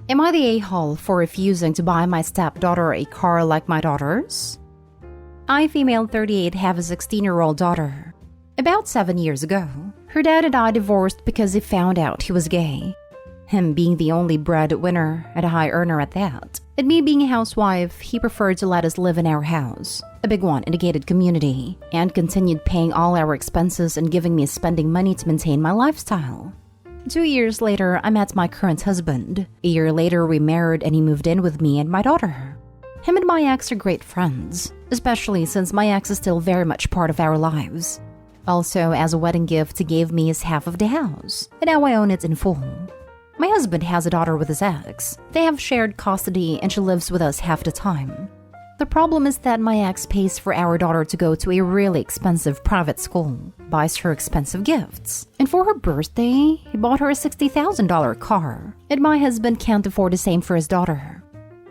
Am I the a-hole for refusing to buy my stepdaughter a car like my daughters? I, female 38, have a 16-year-old daughter. About 7 years ago, her dad and I divorced because he found out he was gay. Him being the only breadwinner and a high earner at that, and me being a housewife, he preferred to let us live in our house, a big one in a gated community, and continued paying all our expenses and giving me spending money to maintain my lifestyle. 2 years later, I met my current husband. A year later, we married and he moved in with me and my daughter. Him and my ex are great friends, especially since my ex is still very much part of our lives. Also, as a wedding gift, he gave me his half of the house, and now I own it in full. My husband has a daughter with his ex. They have shared custody and she lives with us half the time. The problem is that my ex pays for our daughter to go to a really expensive private school, buys her expensive gifts, and for her birthday, he bought her a $60,000 car, and my husband can't afford the same for his daughter.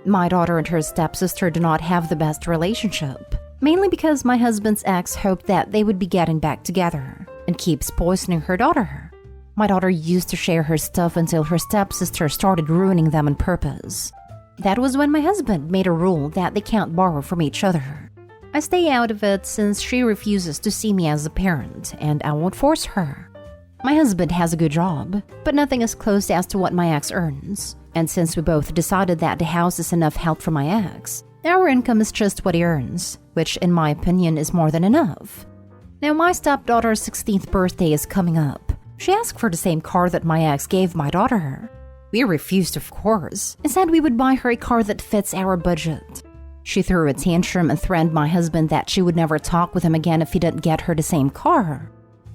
My daughter and her stepsister do not have the best relationship, mainly because my husband's ex hoped that they would be getting back together, and keeps poisoning her daughter. My daughter used to share her stuff until her stepsister started ruining them on purpose. That was when my husband made a rule that they can't borrow from each other. I stay out of it since she refuses to see me as a parent, and I won't force her. My husband has a good job, but nothing as close as to what my ex earns. And since we both decided that the house is enough help for my ex, our income is just what he earns, which in my opinion is more than enough. Now my stepdaughter's 16th birthday is coming up. She asked for the same car that my ex gave my daughter. We refused, of course, and said we would buy her a car that fits our budget. She threw a tantrum and threatened my husband that she would never talk with him again if he didn't get her the same car.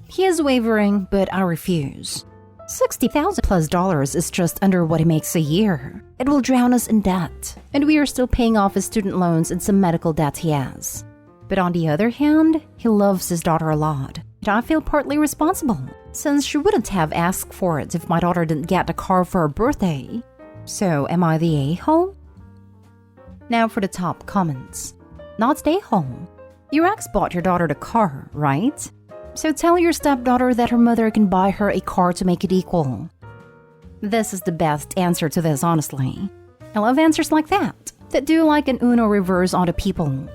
He is wavering, but I refuse. $60,000 plus is just under what he makes a year. It will drown us in debt, and we are still paying off his student loans and some medical debt he has. But on the other hand, he loves his daughter a lot, and I feel partly responsible, since she wouldn't have asked for it if my daughter didn't get a car for her birthday. So am I the a-hole? Now for the top comments. Not the a-hole. Your ex bought your daughter the car, right? So tell your stepdaughter that her mother can buy her a car to make it equal. This is the best answer to this, honestly. I love answers like that do like an Uno reverse onto people.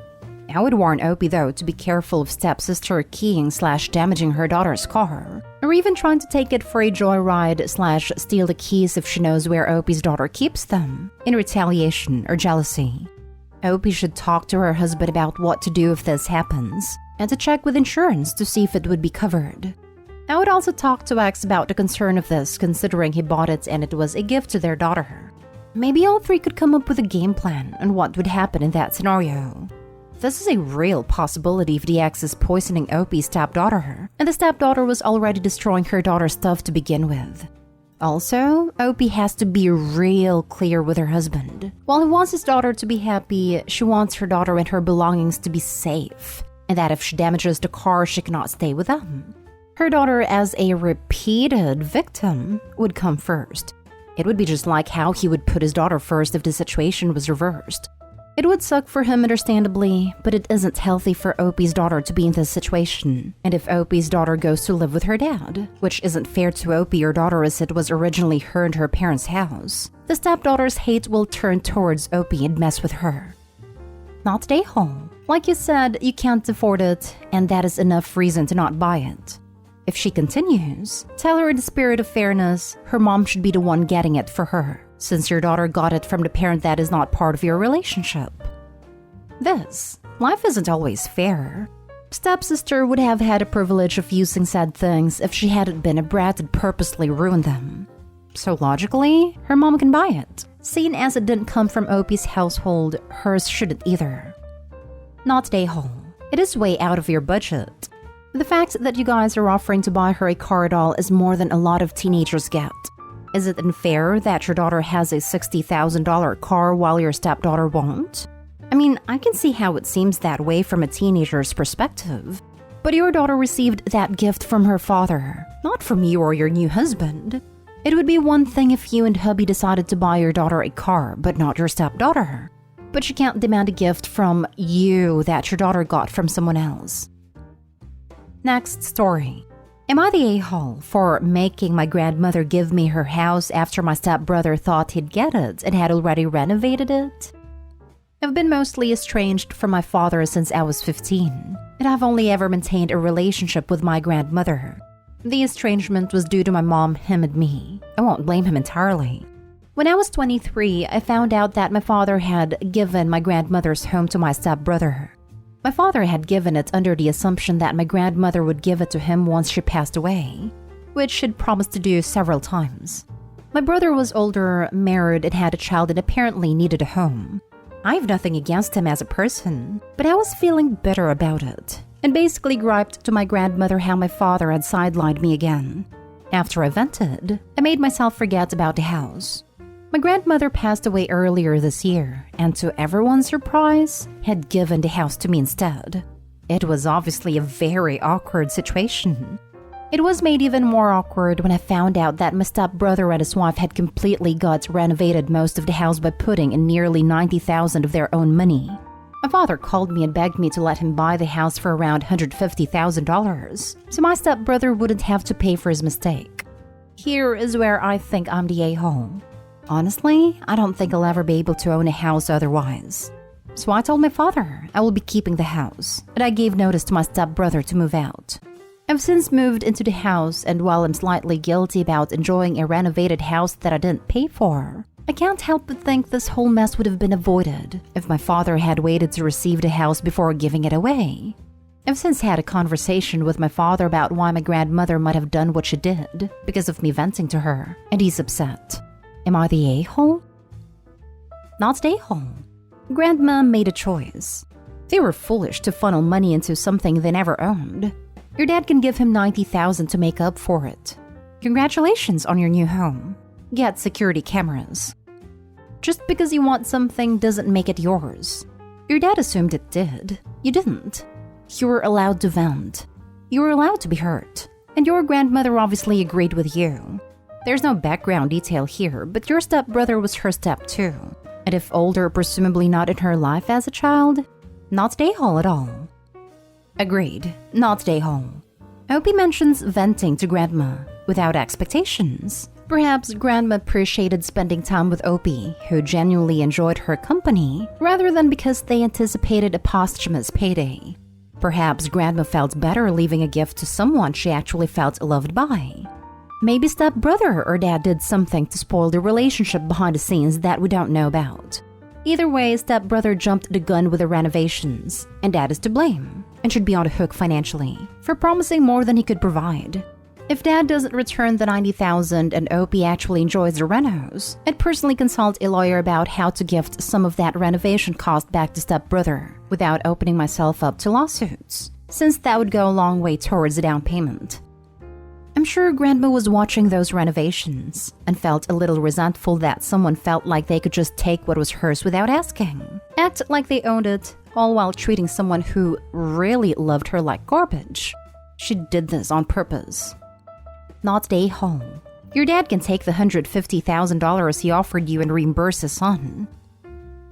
I would warn Opie, though, to be careful of stepsister keying/damaging her daughter's car, or even trying to take it for a joyride/steal the keys if she knows where Opie's daughter keeps them, in retaliation or jealousy. Opie should talk to her husband about what to do if this happens, and to check with insurance to see if it would be covered. I would also talk to X about the concern of this, considering he bought it and it was a gift to their daughter. Maybe all three could come up with a game plan on what would happen in that scenario. This is a real possibility if the ex is poisoning Opie's stepdaughter, and the stepdaughter was already destroying her daughter's stuff to begin with. Also, Opie has to be real clear with her husband. While he wants his daughter to be happy, she wants her daughter and her belongings to be safe, and that if she damages the car, she cannot stay with them. Her daughter, as a repeated victim, would come first. It would be just like how he would put his daughter first if the situation was reversed. It would suck for him, understandably, but it isn't healthy for Opie's daughter to be in this situation. And if Opie's daughter goes to live with her dad, which isn't fair to Opie or daughter as it was originally her and her parents' house, the stepdaughter's hate will turn towards Opie and mess with her. Not stay home. Like you said, you can't afford it, and that is enough reason to not buy it. If she continues, tell her in the spirit of fairness, her mom should be the one getting it for her, since your daughter got it from the parent that is not part of your relationship. Life isn't always fair. Stepsister would have had the privilege of using said things if she hadn't been a brat and purposely ruined them. So logically, her mom can buy it. Seeing as it didn't come from Opie's household, hers shouldn't either. Not a hole. It is way out of your budget. The fact that you guys are offering to buy her a car at all is more than a lot of teenagers get. Is it unfair that your daughter has a $60,000 car while your stepdaughter won't? I mean, I can see how it seems that way from a teenager's perspective. But your daughter received that gift from her father, not from you or your new husband. It would be one thing if you and hubby decided to buy your daughter a car, but not your stepdaughter. But you can't demand a gift from you that your daughter got from someone else. Next story. Am I the a-hole for making my grandmother give me her house after my stepbrother thought he'd get it and had already renovated it? I've been mostly estranged from my father since I was 15, and I've only ever maintained a relationship with my grandmother. The estrangement was due to my mom, him, and me. I won't blame him entirely. When I was 23, I found out that my father had given my grandmother's home to my stepbrother. My father had given it under the assumption that my grandmother would give it to him once she passed away, which she'd promised to do several times. My brother was older, married, and had a child and apparently needed a home. I have nothing against him as a person, but I was feeling bitter about it, and basically griped to my grandmother how my father had sidelined me again. After I vented, I made myself forget about the house. My grandmother passed away earlier this year, and to everyone's surprise, had given the house to me instead. It was obviously a very awkward situation. It was made even more awkward when I found out that my stepbrother and his wife had completely got renovated most of the house by putting in nearly $90,000 of their own money. My father called me and begged me to let him buy the house for around $150,000, so my stepbrother wouldn't have to pay for his mistake. Here is where I think I'm the a-hole. Honestly, I don't think I'll ever be able to own a house otherwise. So I told my father I will be keeping the house, and I gave notice to my stepbrother to move out. I've since moved into the house, and while I'm slightly guilty about enjoying a renovated house that I didn't pay for, I can't help but think this whole mess would have been avoided if my father had waited to receive the house before giving it away. I've since had a conversation with my father about why my grandmother might have done what she did because of me venting to her, and he's upset. Am I the a-hole? Not the a-hole. Grandma made a choice. They were foolish to funnel money into something they never owned. Your dad can give him $90,000 to make up for it. Congratulations on your new home. Get security cameras. Just because you want something doesn't make it yours. Your dad assumed it did. You didn't. You were allowed to vent. You were allowed to be hurt. And your grandmother obviously agreed with you. There's no background detail here, but your stepbrother was her step too. And if older, presumably not in her life as a child, not the a-hole at all. Agreed, not the a-hole. I hope he mentions venting to grandma without expectations. Perhaps grandma appreciated spending time with Opie, who genuinely enjoyed her company, rather than because they anticipated a posthumous payday. Perhaps grandma felt better leaving a gift to someone she actually felt loved by. Maybe stepbrother or dad did something to spoil the relationship behind the scenes that we don't know about. Either way, stepbrother jumped the gun with the renovations, and dad is to blame, and should be on the hook financially, for promising more than he could provide. If dad doesn't return the $90,000 and Opie actually enjoys the renos, I'd personally consult a lawyer about how to gift some of that renovation cost back to stepbrother, without opening myself up to lawsuits, since that would go a long way towards the down payment. I'm sure grandma was watching those renovations and felt a little resentful that someone felt like they could just take what was hers without asking, act like they owned it, all while treating someone who really loved her like garbage. She did this on purpose. Not the a-hole. Your dad can take the $150,000 he offered you and reimburse his son.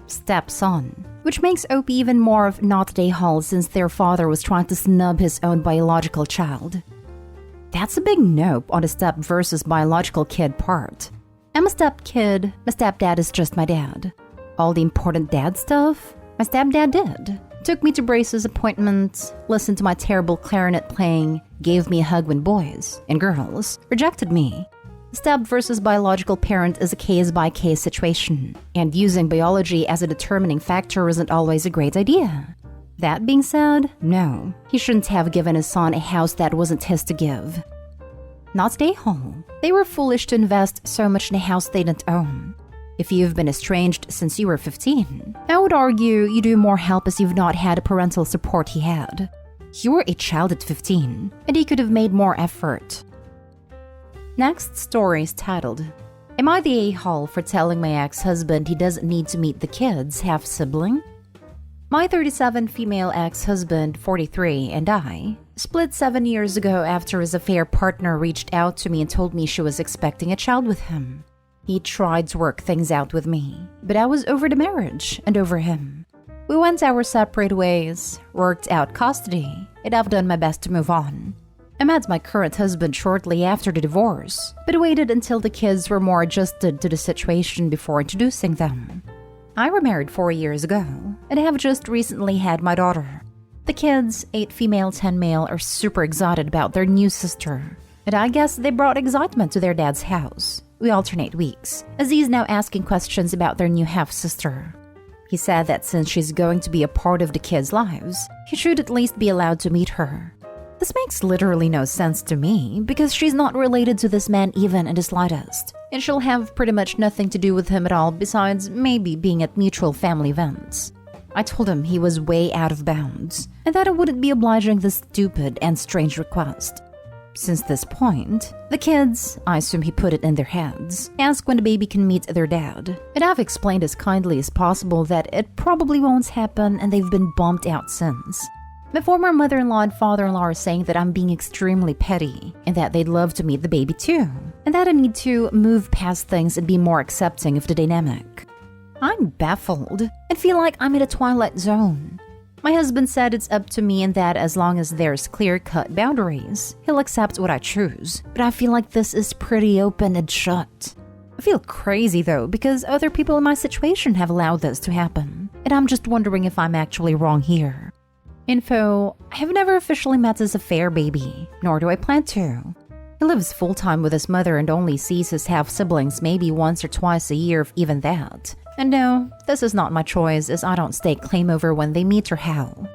Stepson, which makes Opie even more of not the a-hole since their father was trying to snub his own biological child. That's a big nope on the step versus biological kid part. I'm a step kid, my stepdad is just my dad. All the important dad stuff, my stepdad did. Took me to braces appointments, listened to my terrible clarinet playing, gave me a hug when boys and girls rejected me. Step versus biological parent is a case-by-case situation, and using biology as a determining factor isn't always a great idea. That being said, no, he shouldn't have given his son a house that wasn't his to give. Not the a-hole. They were foolish to invest so much in a house they didn't own. If you've been estranged since you were 15, I would argue you do more help as you've not had the parental support he had. You were a child at 15, and he could have made more effort. Next story is titled, Am I the a-hole for telling my ex-husband he doesn't need to meet the kids, half sibling? My 37 female ex-husband, 43, and I split 7 years ago after his affair partner reached out to me and told me she was expecting a child with him. He tried to work things out with me, but I was over the marriage and over him. We went our separate ways, worked out custody, and I've done my best to move on. I met my current husband shortly after the divorce, but waited until the kids were more adjusted to the situation before introducing them. I remarried 4 years ago, and have just recently had my daughter. The kids, 8 female, 10 male, are super excited about their new sister, and I guess they brought excitement to their dad's house. We alternate weeks, as he's now asking questions about their new half-sister. He said that since she's going to be a part of the kids' lives, he should at least be allowed to meet her. This makes literally no sense to me, because she's not related to this man even in the slightest, and she'll have pretty much nothing to do with him at all besides maybe being at mutual family events. I told him he was way out of bounds, and that I wouldn't be obliging this stupid and strange request. Since this point, the kids, I assume he put it in their heads, ask when the baby can meet their dad, and I've explained as kindly as possible that it probably won't happen and they've been bumped out since. My former mother-in-law and father-in-law are saying that I'm being extremely petty and that they'd love to meet the baby too, and that I need to move past things and be more accepting of the dynamic. I'm baffled and feel like I'm in a twilight zone. My husband said it's up to me and that as long as there's clear-cut boundaries, he'll accept what I choose, but I feel like this is pretty open and shut. I feel crazy though because other people in my situation have allowed this to happen, and I'm just wondering if I'm actually wrong here. Info: I have never officially met his affair baby, nor do I plan to. He lives full-time with his mother and only sees his half-siblings maybe once or twice a year, if even that. And no, this is not my choice as I don't stake claim over when they meet or how.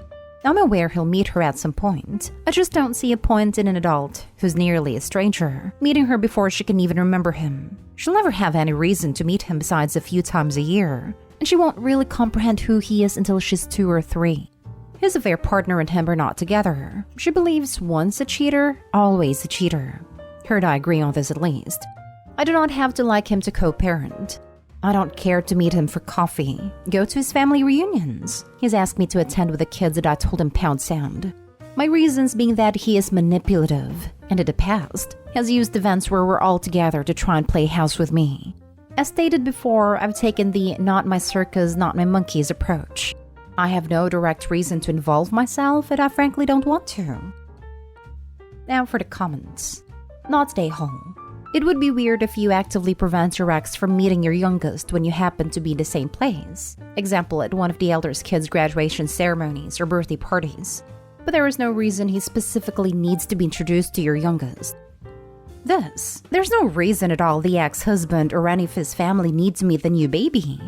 I'm aware he'll meet her at some point. I just don't see a point in an adult, who's nearly a stranger, meeting her before she can even remember him. She'll never have any reason to meet him besides a few times a year, and she won't really comprehend who he is until she's 2 or 3. His affair partner and him are not together. She believes once a cheater, always a cheater. Her and I agree on this at least. I do not have to like him to co-parent. I don't care to meet him for coffee, go to his family reunions. He's asked me to attend with the kids that I told him pound sound. My reasons being that he is manipulative, and in the past, has used events where we're all together to try and play house with me. As stated before, I've taken the not my circus, not my monkeys approach. I have no direct reason to involve myself, and I frankly don't want to. Now for the comments. Not stay home. It would be weird if you actively prevent your ex from meeting your youngest when you happen to be in the same place. Example, at one of the elder's kids' graduation ceremonies or birthday parties. But there is no reason he specifically needs to be introduced to your youngest. There's no reason at all the ex-husband or any of his family need to meet the new baby.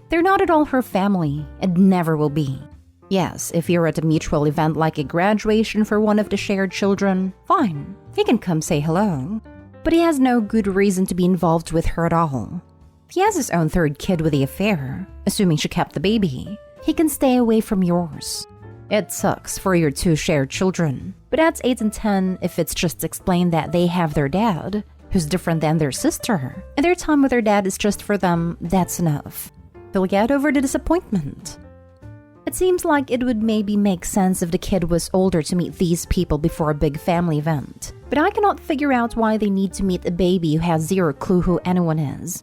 They're not at all her family and never will be. Yes, if you're at a mutual event like a graduation for one of the shared children, fine, he can come say hello. But he has no good reason to be involved with her at all. If he has his own 3rd kid with the affair, assuming she kept the baby, he can stay away from yours. It sucks for your 2 shared children, but at 8 and 10, if it's just explained that they have their dad, who's different than their sister, and their time with their dad is just for them, that's enough. They'll get over the disappointment. It seems like it would maybe make sense if the kid was older to meet these people before a big family event, but I cannot figure out why they need to meet a baby who has 0 clue who anyone is.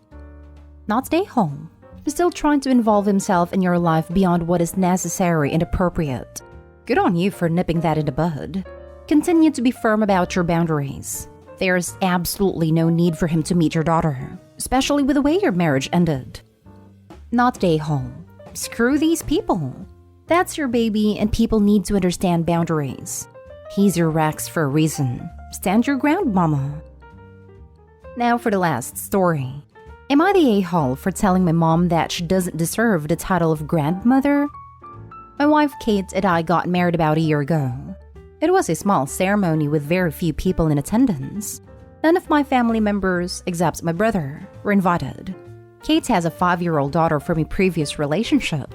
Not stay home. He's still trying to involve himself in your life beyond what is necessary and appropriate. Good on you for nipping that in the bud. Continue to be firm about your boundaries. There's absolutely no need for him to meet your daughter, especially with the way your marriage ended. Not stay home. Screw these people. That's your baby and people need to understand boundaries. He's your Rex for a reason. Stand your ground, mama. Now for the last story. Am I the a-hole for telling my mom that she doesn't deserve the title of grandmother? My wife Kate and I got married about a year ago. It was a small ceremony with very few people in attendance. None of my family members, except my brother, were invited. Kate has a 5-year-old daughter from a previous relationship.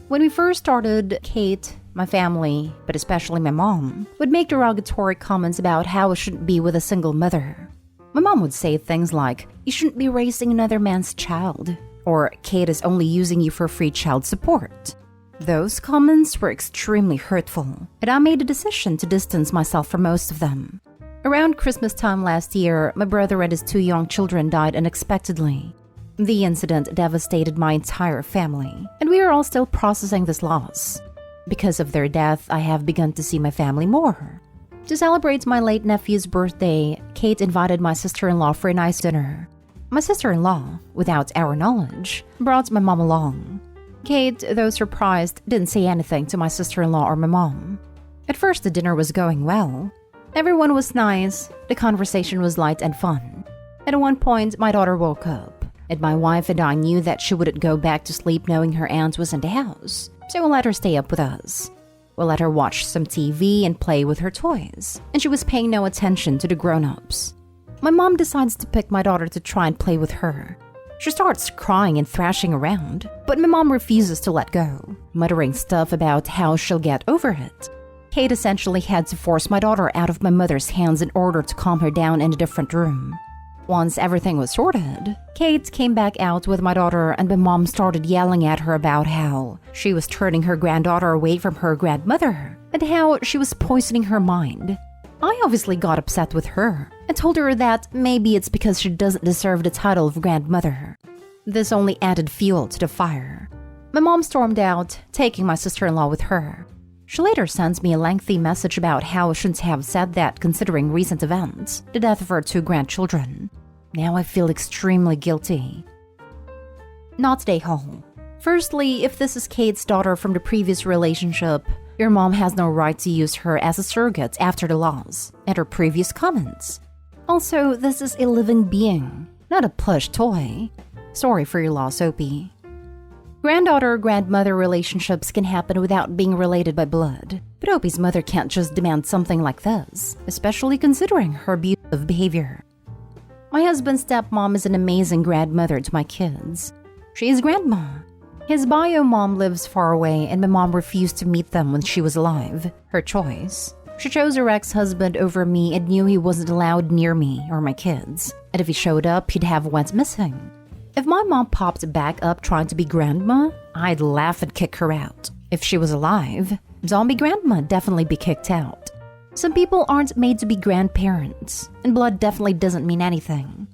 When we first started, Kate, my family, but especially my mom, would make derogatory comments about how I shouldn't be with a single mother. My mom would say things like, "You shouldn't be raising another man's child," or "Kate is only using you for free child support." Those comments were extremely hurtful, and I made a decision to distance myself from most of them. Around Christmas time last year, my brother and his 2 young children died unexpectedly. The incident devastated my entire family, and we are all still processing this loss. Because of their death, I have begun to see my family more. To celebrate my late nephew's birthday, Kate invited my sister-in-law for a nice dinner. My sister-in-law, without our knowledge, brought my mom along. Kate, though surprised, didn't say anything to my sister-in-law or my mom. At first, the dinner was going well. Everyone was nice, the conversation was light and fun. At one point, my daughter woke up, and my wife and I knew that she wouldn't go back to sleep knowing her aunt was in the house, so we let her stay up with us. We let her watch some TV and play with her toys, and she was paying no attention to the grown-ups. My mom decides to pick my daughter to try and play with her. She starts crying and thrashing around, but my mom refuses to let go, muttering stuff about how she'll get over it. Kate essentially had to force my daughter out of my mother's hands in order to calm her down in a different room. Once everything was sorted, Kate came back out with my daughter and my mom started yelling at her about how she was turning her granddaughter away from her grandmother and how she was poisoning her mind. I obviously got upset with her and told her that maybe it's because she doesn't deserve the title of grandmother. This only added fuel to the fire. My mom stormed out, taking my sister-in-law with her. She later sends me a lengthy message about how I shouldn't have said that considering recent events, the death of her 2 grandchildren. Now I feel extremely guilty. Not stay home. Firstly, if this is Kate's daughter from the previous relationship, your mom has no right to use her as a surrogate after the loss and her previous comments. Also, this is a living being, not a plush toy. Sorry for your loss, Opie. Granddaughter-grandmother relationships can happen without being related by blood, but Opie's mother can't just demand something like this, especially considering her abusive behavior. My husband's stepmom is an amazing grandmother to my kids. She is grandma. His bio mom lives far away and my mom refused to meet them when she was alive. Her choice. She chose her ex-husband over me and knew he wasn't allowed near me or my kids, and if he showed up, he'd have went missing. If my mom popped back up trying to be grandma, I'd laugh and kick her out. If she was alive, zombie grandma'd definitely be kicked out. Some people aren't made to be grandparents, and blood definitely doesn't mean anything.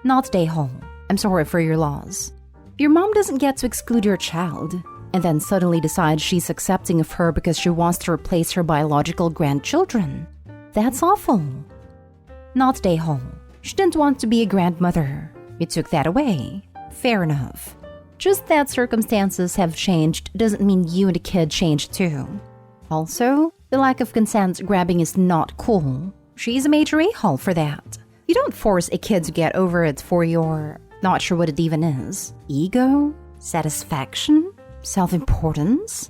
Not stay home. I'm sorry for your loss. Your mom doesn't get to exclude your child, and then suddenly decides she's accepting of her because she wants to replace her biological grandchildren. That's awful. Not stay home. She didn't want to be a grandmother. You took that away. Fair enough. Just that circumstances have changed doesn't mean you and the kid changed too. Also, the lack of consent grabbing is not cool. She's a major a-hole for that. You don't force a kid to get over it for your, not sure what it even is, ego? Satisfaction? Self-importance?